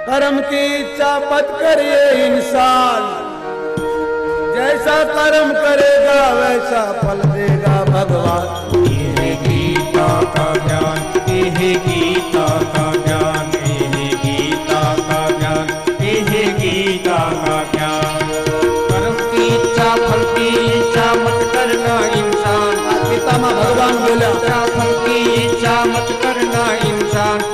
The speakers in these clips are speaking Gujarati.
कर्म की इच्छा मत करिए इंसान, जैसा कर्म करेगा वैसा फल देगा भगवान। ये गीता का ज्ञान, ये गीता का ज्ञान, ये गीता का ज्ञान, ये गीता का ज्ञान। कर्म की इच्छा फल की इच्छा मत करना इंसान। गीता में भगवान बोला फल की इच्छा मत करना इंसान,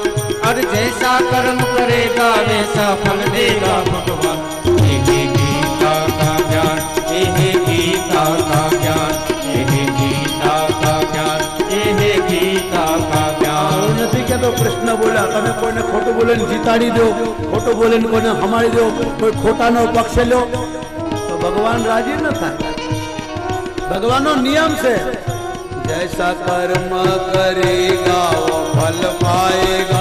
और जैसा कर्म करेगा वैसा फल देगा भगवान। ये गीता का ज्ञान, ये गीता का ज्ञान, ये गीता का ज्ञान, ये गीता का ज्ञान। नहीं क्या तो कृष्ण बोला તમે કોઈને ખોટું બોલીને જીતાડી દો, ખોટું બોલીને કોઈને હમાડી દો, કોઈ ખોટાનો પક્ષ લો તો ભગવાન રાજી ન થાય। ભગવાનનો નિયમ છે जैसा कर्म करेगा वो फल पाएगा,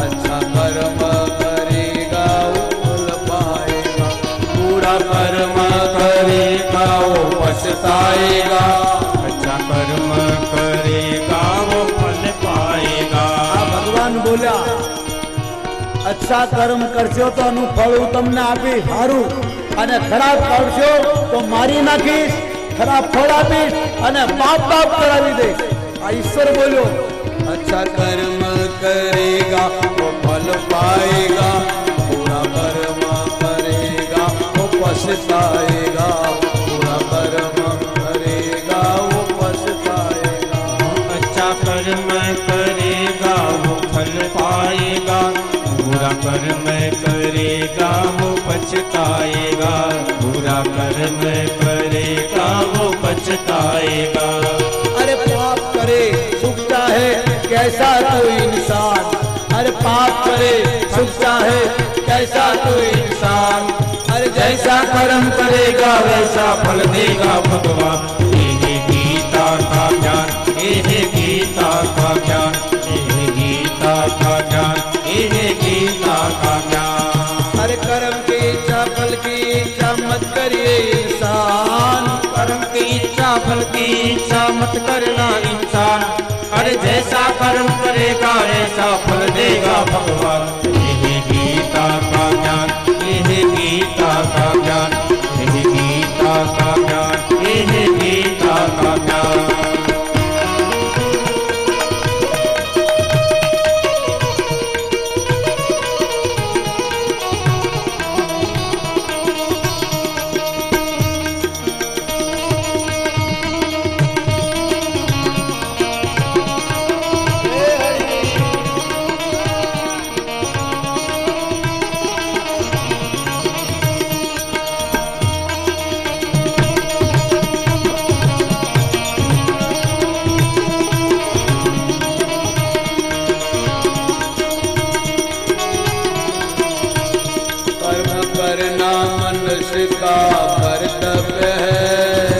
अच्छा कर्म करेगा वो फल पाएगा, बुरा कर्म करेगा वो पछताएगा, अच्छा कर्म करेगा वो फल पाएगा। भगवान बोला अच्छा कर्म करशो तो अनु फल तमने आपी हारू, अने खराब करशो तो मारी नाखीश, खराब फल आपीश अने बाप बाप करावी दे। आ ईश्वर बोलो अच्छा कर्म करेगा वो फल पाएगा, बुरा कर्म करेगा वो पछताएगा, बुरा कर्म करेगा वो पछताएगा। अच्छा कर्म करेगा वो फल पाएगा, बुरा कर्म करेगा वो पछताएगा, बुरा कर्म करेगा वो पछताएगा। अरे पाप करे सुख चाहे कैसा तो इंसान, अरे पाप करे सुख चाहे कैसा तो इंसान, अरे जैसा कर्म करेगा वैसा फल देगा भगवान। ये गीता का ज्ञान, ये गीता का ज्ञान, ये गीता का ज्ञान, ये गीता का ज्ञान। अरे कर्म की इच्छा फल की इच्छा मत करिए इंसान, कर्म की इच्छा फल की इच्छा मत करना इंसान, अरे जैसा कर्म करेगा ऐसा फल देगा भगवान। ये गीता का ज्ञान, ये गीता का ज्ञान, ये गीता का ज्ञान, ये गीता का ज्ञान। करना मनुष्य का कर्तव्य है,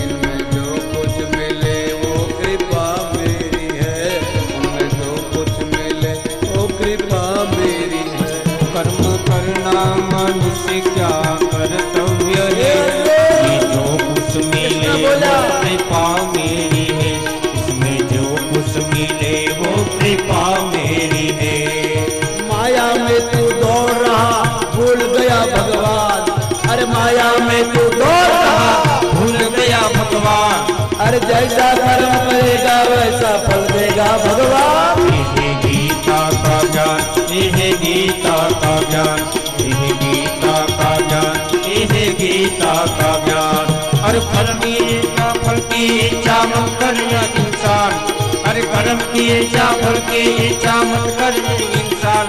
इनमें जो कुछ मिले वो कृपा मेरी है, इनमें जो कुछ मिले वो कृपा मेरी है। कर्म करना मनुष्य क्या कर्तव्य है, ये जो कुछ मिले वो कृपा मेरी है, इसमें जो कुछ मिले वो कृपा मेरी है। माया में तू दौड़ रहा भूल गया भगवान, अरे माया में तू दौड़ रहा भूल गया भगवान। अरे जैसा कर्म करेगा वैसा फल देगा भगवान। ये गीता का ज्ञान, ये गीता का ज्ञान, ये गीता का ज्ञान, ये गीता का ज्ञान। अरे फल की इच्छा मत करना इंसान, अरे कर्म की इच्छा फल की इच्छा मत करना इंसान,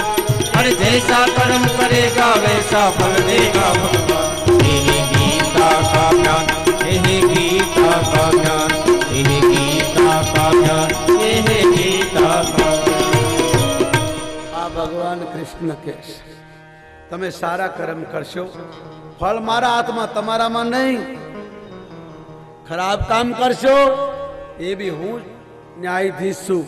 अरे जैसा कर्म करेगा वैसा फल देगा भगवान। ये गीता का ज्ञान, ये गीता का ज्ञान, ये गीता का ज्ञान, ये गीता का ज्ञान। आ भगवान कृष्ण के તમે સારા કર્મ કરશો ફળ મારા હાથમાં તમારામાં નહીં, ખરાબ કામ કરશો એ બી હું ન્યાયાધીશ છું।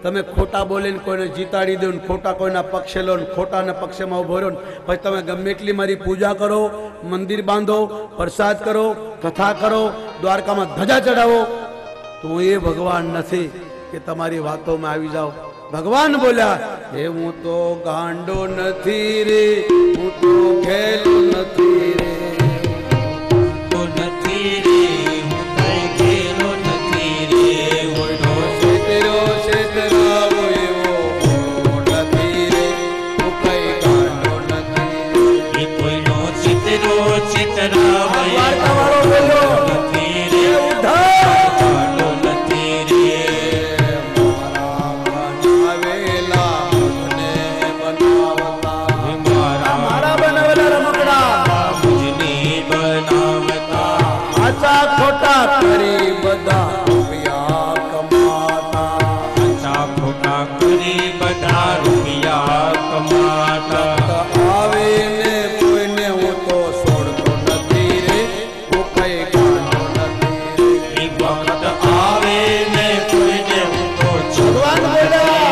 તમે ખોટા બોલીને કોઈને જીતાડી દો ને ખોટા કોઈના પક્ષે લો ને ખોટાના પક્ષમાં ઉભો રહો, પછી તમે ગમે એટલી મારી પૂજા કરો, મંદિર બાંધો, પ્રસાદ કરો, કથા કરો, દ્વારકામાં ધજા ચડાવો, તો હું એ ભગવાન નથી કે તમારી વાતોમાં આવી જાઓ। ભગવાન બોલ્યા હે હું તો ગાંડો નથી રે, હું તો ખેલો નથી રે, તો નથી રે હું કઈ ખેલો નથી રે, હું તો છેતરો છેતરાવો એવો નથી રે, હું કઈ ગાંડો નથી રે. એ કોઈનો ચિતરો ચિતરાવે વાર્તાવાળો બોલ્યો નથી રે, ઉદ્ધાર ગાંડો નથી રે. બનાવેલા મને બનાવતા, મારા મારા બનાવેલા રમકડા મુજની બનાવતા, આચા ખોટા કરી બધા રૂપિયા કમાતા, સાચા ખોટા કરી બધા રૂપિયા કમાતા. આવે ને કોઈને હું તો છોડતો નથી રે, હું કઈ ગાંડો નથી રે. એ વખત આવે ને કોઈને હું તો ભગવાન બોલ્યા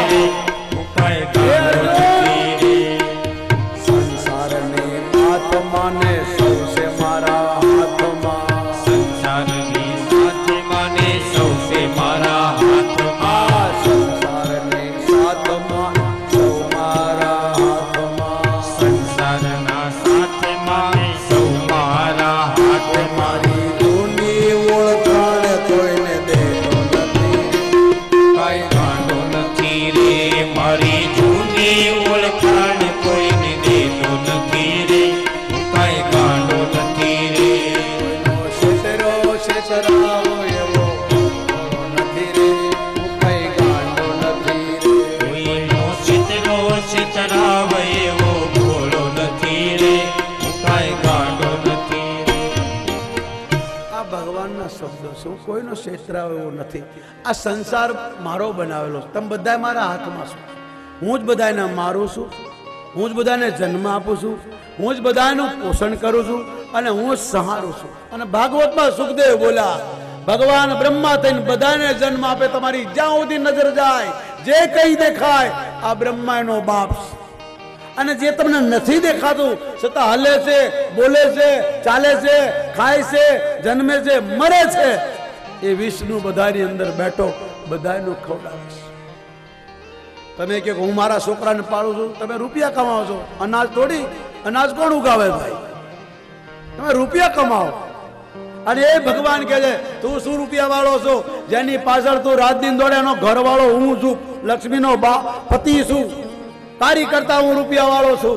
હું કઈ ગાંડો નથી રે. સંસારની આત્માને સૌસે મારા હાથમાં, સંસારની સાથે માને સૌસે મારા હાથમાં, સંસારની સાથમાં સૌ મારા હાથમાં, સંસારના સાથે માને સૌ મારા હાથમાં. મારી જૂની ઓળખાણ કોઈને દેતો નથી, કઈ ગાંડો નથી રે, મારી જૂની ઓળખાણ કોઈને દેતો નથી રે, હું કઈ ગાંડો નથી રે. છેતરો છેતરાવો એવો નથી રે, હું કઈ ગાંડો નથી રે. કોઈનો ચિતરો ચિતરાવે એવો ભોળો નથી રે, હું કઈ ગાંડો નથી રે. આ ભગવાનના શબ્દો છે, હું કોઈનો છેતરાવ એવો નથી. આ સંસાર મારો બનાવેલો છે, તમે બધા મારા હાથમાં છો. હું જ બધાને મારું છું, હું જ બધાને જન્મ આપું છું, હું જ બધાનું પોષણ કરું છું અને હું જ સહારું છું. અને ભાગવતમાં સુખદેવ બોલ્યા ભગવાન બ્રહ્મા થઈને બધાને જન્મ આપે, તમારી જ્યાં સુધી નજર જાય જે કઈ દેખાય આ બ્રહ્મા એનો બાપ છે. અને જે તમને નથી દેખાતું છતાં હલે છે, બોલે છે, ચાલે છે, ખાય છે, જન્મે છે, મરે છે, એ વિષ્ણુ બધાની અંદર બેઠો બધાનું ખવડાવે છે. તમે કહો હું મારા છોકરાને પાડું છું, તમે રૂપિયા કમાવો છો, અનાજ તોડી અનાજ કોણ ઉગાવે ભાઈ? તમે રૂપિયા કમાવો. અને એ ભગવાન કહે છે તું શું રૂપિયા વાળો છો, જેની પાછળ તું રાત દિન દોડે એનો ઘર વાળો હું છું, લક્ષ્મીનો પતિ છું, તારી કરતા હું રૂપિયા વાળો છું.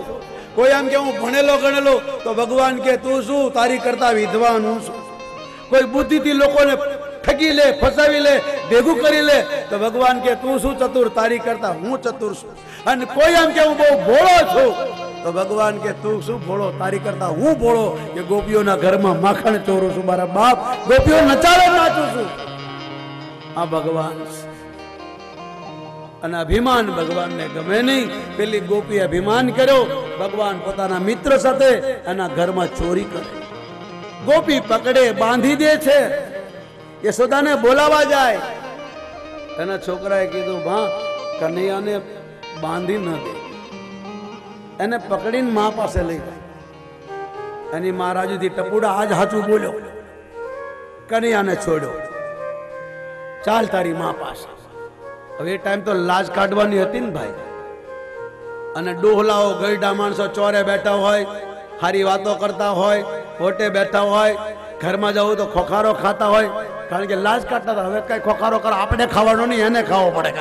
કોઈ એમ કે હું ભણેલો ગણેલો તો ભગવાન કે તું શું, તારી કરતા વિદ્વાન હું છું. કોઈ બુદ્ધિથી લોકોને ઠગી લે, ફસાવી લે, ભેગું કરી લે તો ભગવાન કે તું શું ચતુર, તારી કરતા હું ચતુર છું. અને કોઈ એમ કે હું બહુ ભોળો છું તો ભગવાન કે તું શું ભોળો, તારી કરતા હું ભોળો, કે ગોપીઓના ઘરમાં માખણ ચોરું છું, મારા બાપ ગોપીઓ નચાવે નાચું છું. આ ભગવાન છે. અને અભિમાન ભગવાનને ગમે નહીં. પેલી ગોપી અભિમાન કર્યો, ભગવાન પોતાના મિત્ર સાથે એના ઘરમાં ચોરી કરે. ગોપી પકડે, બાંધી દે છે. યશોદાને બોલાવા જાય, એના છોકરાએ કીધું ભા કનૈયાને બાંધી ન દે, એને પકડીને મા પાસે લઈ જાય. એની મહારાજથી ટપુડા આજ હાચું બોલ્યો, કનૈયાને છોડ્યો, ચાલ તારી મા પાસે. હવે એ ટાઈમ તો લાજ કાઢવાની હતી ને ભાઈ. અને ડોહલાઓ ગઈડા માણસો ચોરે બેઠા હોય, સારી વાતો કરતા હોય, હોટે બેઠા હોય, ઘરમાં જવું તો ખોખારો ખાતા હોય, કારણ કે લાજ કાઢતા હતા. હવે કઈ ખોખારો કરો, આપણે ખાવાનો નહીં, એને ખાવો પડે.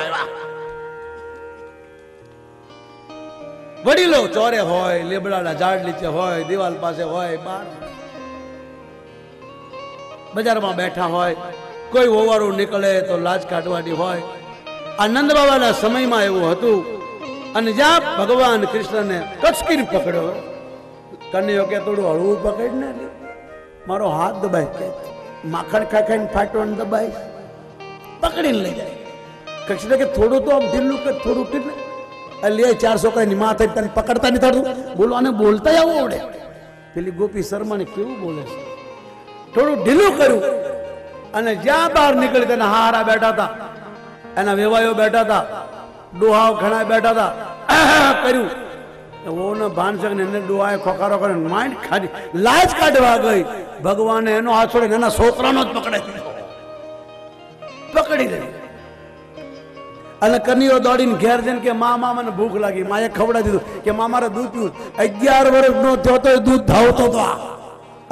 વડીલો ચોરે હોય, લીમડાના ઝાડ નીચે હોય, દિવાલ પાસે હોય, બાર બજારમાં બેઠા હોય, કોઈ ઓવારું નીકળે તો લાજ કાઢવાની હોય. આનંદ બાબાના સમયમાં એવું હતું. અને જ્યાં ભગવાન કૃષ્ણને કચકીને પકડ્યો, કન્યો કે થોડું હળવું પકડ ને, મારો હાથ દબાય, કે માખણ ખાઈને ફાટવાનું દબાય, પકડીને લઈ જાય. કૃષ્ણ કે થોડું તો આમ ઢીલું કે થોડું ઢીલું, લે 4 છોકરાની માં થઈ તને પકડતા નહીં થતું, બોલો આને બોલતા આવું આવડે. પેલી ગોપી શર્માને કેવું બોલે છે, થોડું ઢીલું કર્યું. અને જ્યાં બહાર નીકળી તેના હારા બેઠા હતા, એના વેવાયો બેઠા હતા, ડોહાઓ ઘણા બેઠા હતા, કર્યું ઓને ભાનસક ને એને ડોહાએ ખોખારો કરે, માઇન્ડ ખાધી, લાજ કાઢવા ગઈ. ભગવાને એનો હાથ છોડીને એના છોકરાનો જ પકડે, પકડી ગઈ. અને કનીઓ દોડીને ઘેર જઈને કે માં મને ભૂખ લાગી, માએ ખવડાવી દીધું કે માં મારે દૂધ પીવું. 11 વર્ષનો થયો તો દૂધ ધાવતો હતો.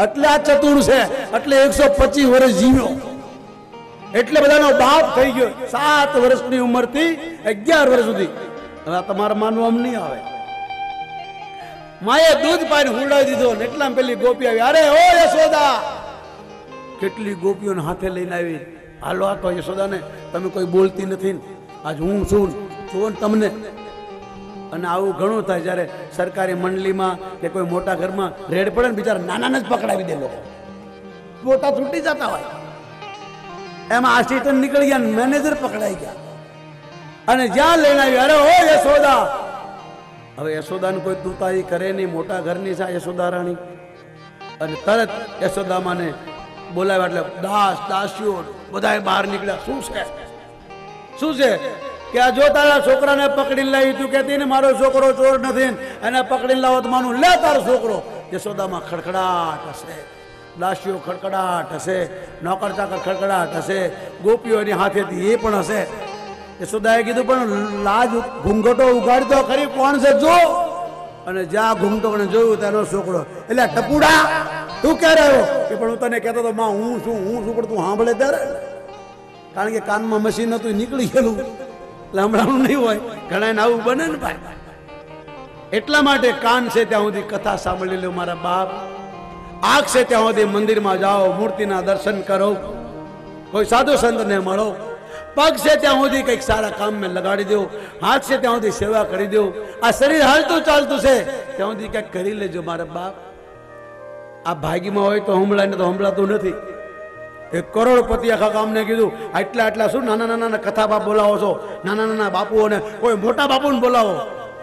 એટલે આ ચતુર છે, એટલે 125 વર્ષ જીવ્યો, એટલે બધાનો બાપ થઈ ગયો. 7 વર્ષની ઉંમરથી 11 વર્ષ સુધી. હવે તમારે માનવું આમ નહીં આવે. માએ દૂધ પાઈને હુડાવી દીધો ને એટલા પેલી ગોપી આવી. અરે ઓ યશોદા! કેટલી ગોપીઓને હાથે લઈને આવી. હાલો આ તો યશોદાને તમે કોઈ બોલતી નથી, આજ હું છું છું તમને. અને આવું ઘણું થાય જ્યારે સરકારી મંડળીમાં કે કોઈ મોટા ઘરમાં રેડ પડે ને બિચારા નાનાને જ પકડાવી દે લોકો, મોટા છૂટી જતા હોય. એમાં આસિસ્ટન્ટ નીકળી ગયા, મેનેજર પકડાઈ ગયા અને જ્યાં લઈને આવી. અરે ઓ યશોદા! હવે યશોદાને કોઈ તૂતાઈ કરે નહીં, મોટા ઘરની છે યશોદા રાણી. અને તરત યશોદામાને બોલાવ્યા એટલે દાસ દાસીઓ બધા બહાર નીકળ્યા. શું છે શું છે કે આ જો તારા છોકરાને પકડીને લાવી, તું કહેતી ને મારો છોકરો ચોર નથી, એને પકડીને લાવો તો માનું લે તારો છોકરો. યશોદામાં ખડખડાટ હશે, દાસીઓ ખડખડાટ હશે, નોકર ચાકર ખડખડાટ હશે, ગોપીઓ એની હાથેથી એ પણ હશે. યશોદાએ કીધું પણ લાજ ઘૂંઘટો ઉગાડી તો ખરી, કોણ છે જો. અને જ્યાં ઘૂંઘટો જોયું તેનો છોકરો. એટલે ટપુડા તું ક્યારે આવ્યો? કે પણ હું તને કહેતો હતો માં હું છું પણ તું સાંભળે ત્યારે, કારણ કે કાનમાં મશીન હતું નીકળી ગયેલું, એટલે હમણાં નહીં હોય. ઘણા આવું બને ને ભાઈ. એટલા માટે કાન છે ત્યાં સુધી કથા સાંભળી લો મારા બાપ, આંખ છે ત્યાં સુધી મંદિરમાં જાઓ, મૂર્તિના દર્શન કરો, કોઈ સાધુ સંતને મળો, પગ છે ત્યાં સુધી કંઈક સારા કામ મેં લગાડી દો, હાથ છે ત્યાં સુધી સેવા કરી દો, આ શરીર હાલતું ચાલતું છે ત્યાં સુધી કંઈક કરી લેજો મારા બાપ. આ ભાગીમાં હોય તો હંભળાય ને તો હંભળાતું નથી. 1 કરોડપતિ આખા ગામને કીધું આટલા શું નાના નાના કથા બાપ બોલાવો છો, નાના નાના બાપુઓને, કોઈ મોટા બાપુને બોલાવો.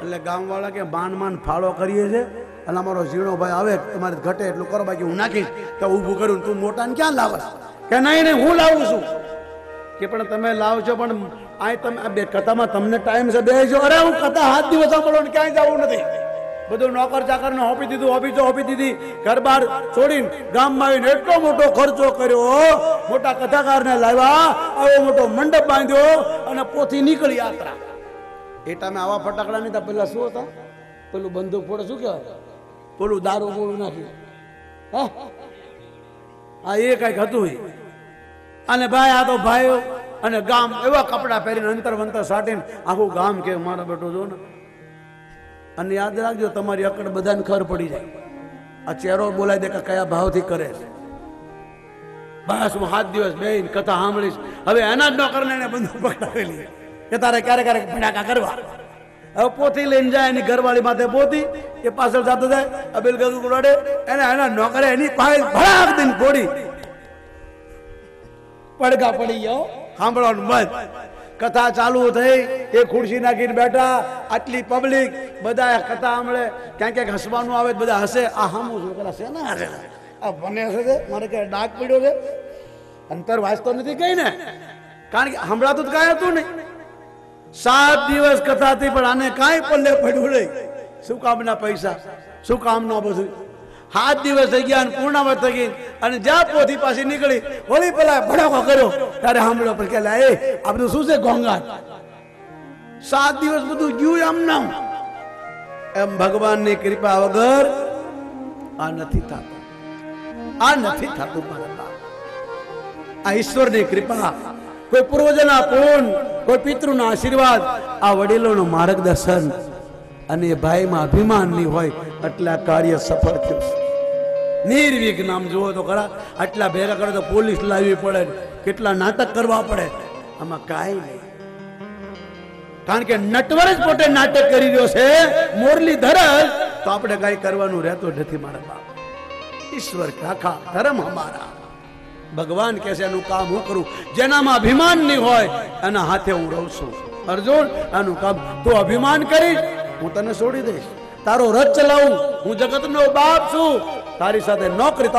એટલે ગામવાળા કે માન ફાળો કરીએ છે અને અમારો ઝીણો ભાઈ આવે તમારે ઘટે એટલું કરો, બાકી હું નાખીશ. તો ઊભું કર્યું, તું મોટાને ક્યાં લાવે? કે નહીં હું લાવું છું. કે પણ તમે લાવજો પણ આ તમે બે કથામાં તમને ટાઈમ છે બેસજો. અરે હું કથા 7 દિવસ સાંભળો ને ક્યાંય જવું નથી. બધું નોકર ચાકરને હોપી દીધું, હોપી દીધી, ઘર બાર છોડીને ગામમાં આવીને એટલો મોટો ખર્ચો કર્યો, મોટા કથાકારને લાવ્યા, આવો મોટો મંડપ બાંધ્યો અને પોથી નીકળી યાત્રા. એ ટાઈમે આવા ફટાકડા નહીં હતા. પેલા શું હતા? પેલું બંદૂક ફોડે શું કહેવાય? પેલું દારૂ ગોળું નાખ્યું. હા એ કઈક હતું. અને ભાઈ આ તો ભાઈઓ અને ગામ એવા કપડા પહેરીને અંતર વંતર સાટીને આખું ગામ કે મારા બેટો જો ને. અને યાદ રાખજો તમારી અકડ બધાને ખબર પડી જાય. આ ચહેરો બોલાવી દે કે કયા ભાવથી કરે છે. બસ હું 7 દિવસ બેહીને કથા સાંભળીશ. હવે એના જ નોકરને એને બંદૂક પકડાવેલી કે તારે ક્યારેક ભડાકા કરવા. હવે પોથી લઈને જાય, એની ઘરવાળી માથે પોતી, એ પાછળ જતો જાય, અબેલ ગદુ ઉડાડે, એના નોકરે એની પાસે ભડાક દઈને ફોડી પડઘા પડી ગયો. સાંભળવાનું બંધ. કથા ચાલુ થઈ, એ ખુરશી નાખીને બેઠા, આટલી પબ્લિક બધા કથા સાંભળે. ક્યાંક હસવાનું આવે બધા હસે. આ સામું છું પેલા છે ને આ બને હશે છે, મારે ક્યાં ડાક પડ્યો છે, અંતર વાંચતો નથી કઈ ને, કારણ કે સંભળાતું જ કાંઈ હતું નહીં. 7 દિવસ કથા હતી પણ આને કાંઈ પલ્લે પડ્યું નહીં. શું કામના પૈસા, શું કામના બધું. 7 દિવસ થઈ ગયા અને પૂર્ણાવત થઈ ગઈ અને જ્યાં પોથી પાછી નીકળી, વળી પેલા ભડાકો કર્યો ત્યારે સાંભળ્યો પણ કે એ આ બધું શું છે ઘોંઘાટ. 7 દિવસ બધું ગયું આમ નામ. એમ ભગવાનની કૃપા વગર આ નથી થતું, આ નથી થતું મારા બાપ. આ ઈશ્વરની કૃપા, કોઈ પૂર્વજના પૂન, કોઈ પિતૃના આશીર્વાદ, આ વડીલોનું માર્ગદર્શન અને એ ભાઈમાં અભિમાન નહીં હોય એટલે આ કાર્ય સફળ થયું. નિર્વિઘ્ન આમ જુઓ તો ખરા, આટલા ભેગા કરે તો પોલીસ લાવવી પડે, કેટલા નાટક કરવા પડે, આમાં કાંઈ નહીં. કારણ કે નટવર જ પોતે નાટક કરી રહ્યો છે, મુરલીધર તો આપણે કાંઈ કરવાનું રહેતું નથી મારા બાપ. ઈશ્વર કાકા ધર્મ અમારા. ભગવાન કહે છે એનું કામ હું કરું. જેનામાં અભિમાન નહીં હોય એના હાથે હું રહું છું. અર્જુન આનું કામ તું અભિમાન કરીશ, હું તને છોડી દઈશ. તારો રથ ચલાવું, હું જગતનો બાપ છું, તારી સાથે નોકરી